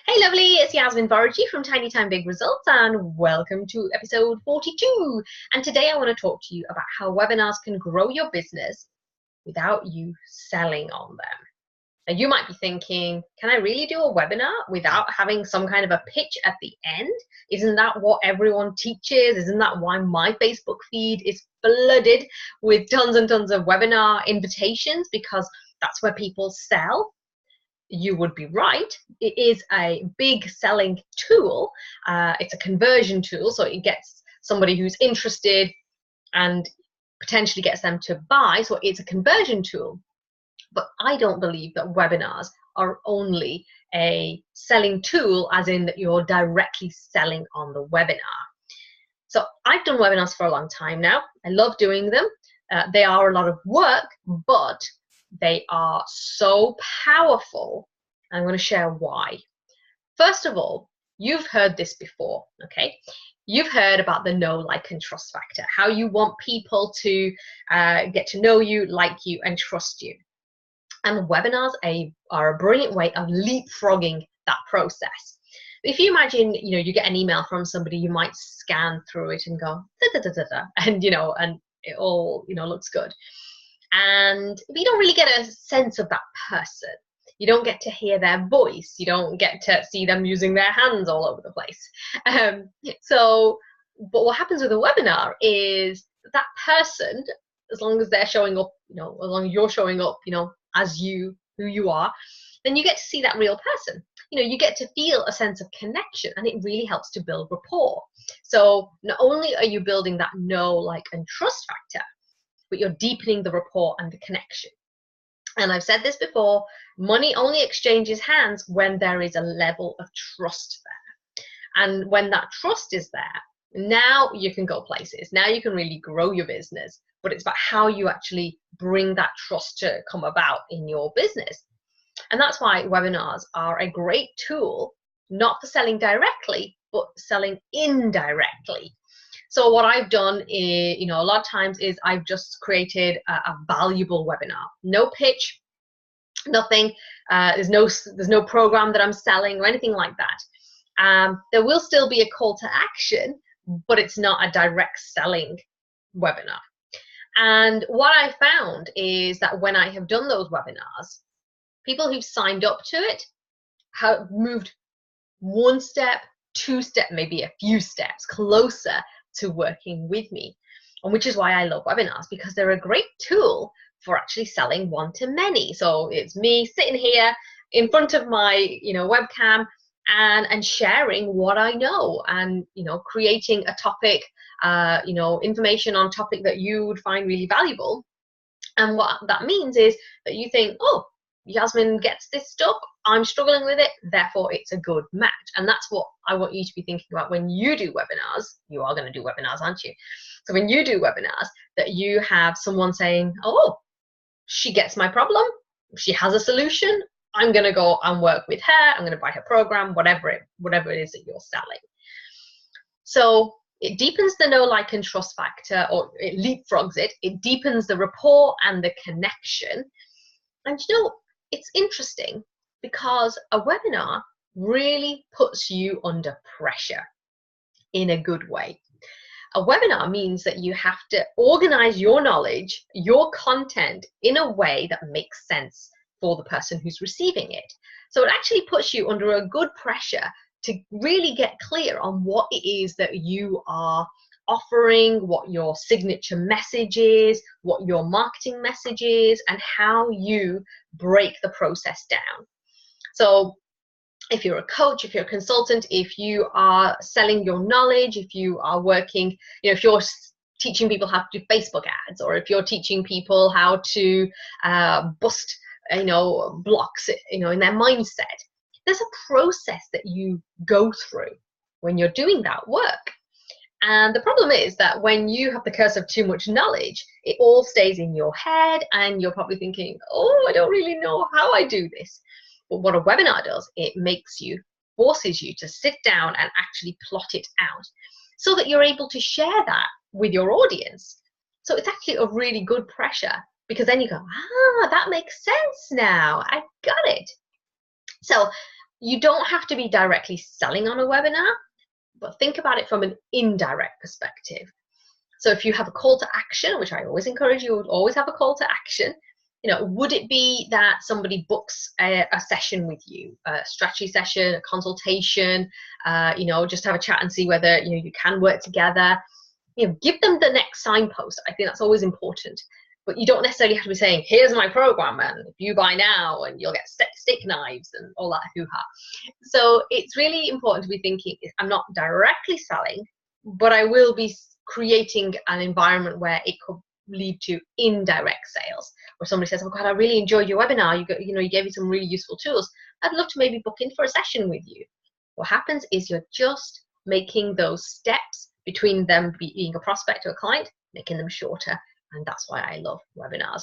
Hey lovely, it's Yasmin Borucki from Tiny Time Big Results and welcome to episode 42. And today I want to talk to you about how webinars can grow your business without you selling on them. Now you might be thinking, can I really do a webinar without having some kind of a pitch at the end? Isn't that what everyone teaches? Isn't that why my Facebook feed is flooded with tons and tons of webinar invitations? Because that's where people sell. You would be right. It is a big selling tool. It's a conversion tool, so it gets somebody who's interested and potentially gets them to buy. So it's a conversion tool. But I don't believe that webinars are only a selling tool, as in that you're directly selling on the webinar. So I've done webinars for a long time now. I love doing them. They are a lot of work, but they are so powerful. I'm going to share why. First of all, you've heard this before, okay? You've heard about the know, like, and trust factor, how you want people to get to know you, like you, and trust you. And webinars are a brilliant way of leapfrogging that process. If you imagine, you get an email from somebody, you might scan through it and go, da, da, da, da, da, and it all, looks good. And you don't really get a sense of that person. You don't get to hear their voice. You don't get to see them using their hands all over the place. But what happens with a webinar is that person, as long as they're showing up, as long as you're showing up, as who you are, then you get to see that real person. You get to feel a sense of connection, and it really helps to build rapport. So not only are you building that know, like, and trust factor, but you're deepening the rapport and the connection. And I've said this before, money only exchanges hands when there is a level of trust there. And when that trust is there, now you can go places. Now you can really grow your business. But it's about how you actually bring that trust to come about in your business. And that's why webinars are a great tool, not for selling directly, but selling indirectly. So what I've done is, a lot of times is I've just created a valuable webinar. No pitch, nothing. There's no program that I'm selling or anything like that. There will still be a call to action, but it's not a direct selling webinar. And what I found is that when I have done those webinars, people who've signed up to it have moved one step, two steps, maybe a few steps closer to working with me. And which is why I love webinars, because they're a great tool for actually selling one-to-many. So it's me sitting here in front of my webcam and sharing what I know, and creating a topic, information on a topic that you would find really valuable. And what that means is that you think, oh, Yasmin gets this stuff, I'm struggling with it, therefore it's a good match. And that's what I want you to be thinking about when you do webinars. You are going to do webinars, aren't you? So when you do webinars, that you have someone saying, oh, she gets my problem, she has a solution, I'm going to go and work with her, I'm going to buy her program, whatever it is that you're selling. So it deepens the know, like, and trust factor, or it leapfrogs it. It deepens the rapport and the connection. And it's interesting because a webinar really puts you under pressure in a good way. A webinar means that you have to organize your knowledge, your content, in a way that makes sense for the person who's receiving it. So it actually puts you under a good pressure to really get clear on what it is that you are offering, what your signature message is, what your marketing message is, and how you break the process down. So if you're a coach, if you're a consultant, if you are selling your knowledge, if you are working, if you're teaching people how to do Facebook ads, or if you're teaching people how to bust, blocks, in their mindset, there's a process that you go through when you're doing that work. And the problem is that when you have the curse of too much knowledge, it all stays in your head, and you're probably thinking, oh, I don't really know how I do this. But what a webinar does, it forces you to sit down and actually plot it out so that you're able to share that with your audience. So it's actually a really good pressure, because then you go, that makes sense now. I got it. So You don't have to be directly selling on a webinar, but think about it from an indirect perspective. So if you have a call to action, which I always encourage, you would always have a call to action. Would it be that somebody books a session with you, a strategy session, a consultation, just have a chat and see whether you can work together. Give them the next signpost. I think that's always important. But you don't necessarily have to be saying, here's my program, and if you buy now, and you'll get steak knives and all that hoo-ha. So it's really important to be thinking, I'm not directly selling, but I will be creating an environment where it could lead to indirect sales, where somebody says, oh God, I really enjoyed your webinar. You gave me some really useful tools. I'd love to maybe book in for a session with you. What happens is you're just making those steps between them being a prospect or a client, making them shorter. And that's why I love webinars.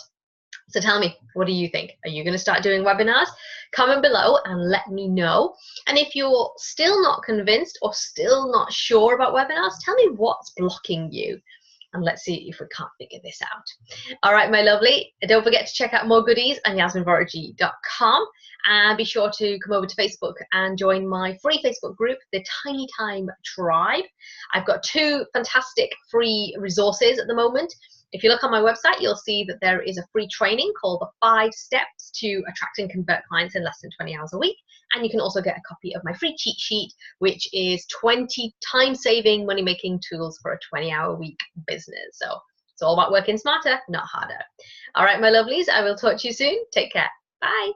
So tell me, what do you think? Are you going to start doing webinars? Comment below and let me know. And if you're still not convinced or still not sure about webinars, tell me what's blocking you. And let's see if we can't figure this out. All right, my lovely. Don't forget to check out more goodies on yasminvorajee.com. And be sure to come over to Facebook and join my free Facebook group, the Tiny Time Tribe. I've got 2 fantastic free resources at the moment. If you look on my website, you'll see that there is a free training called the 5 Steps to Attract and Convert Clients in Less than 20 Hours a Week. And you can also get a copy of my free cheat sheet, which is 20 time-saving, money-making tools for a 20-hour week business. So it's all about working smarter, not harder. All right, my lovelies, I will talk to you soon. Take care. Bye.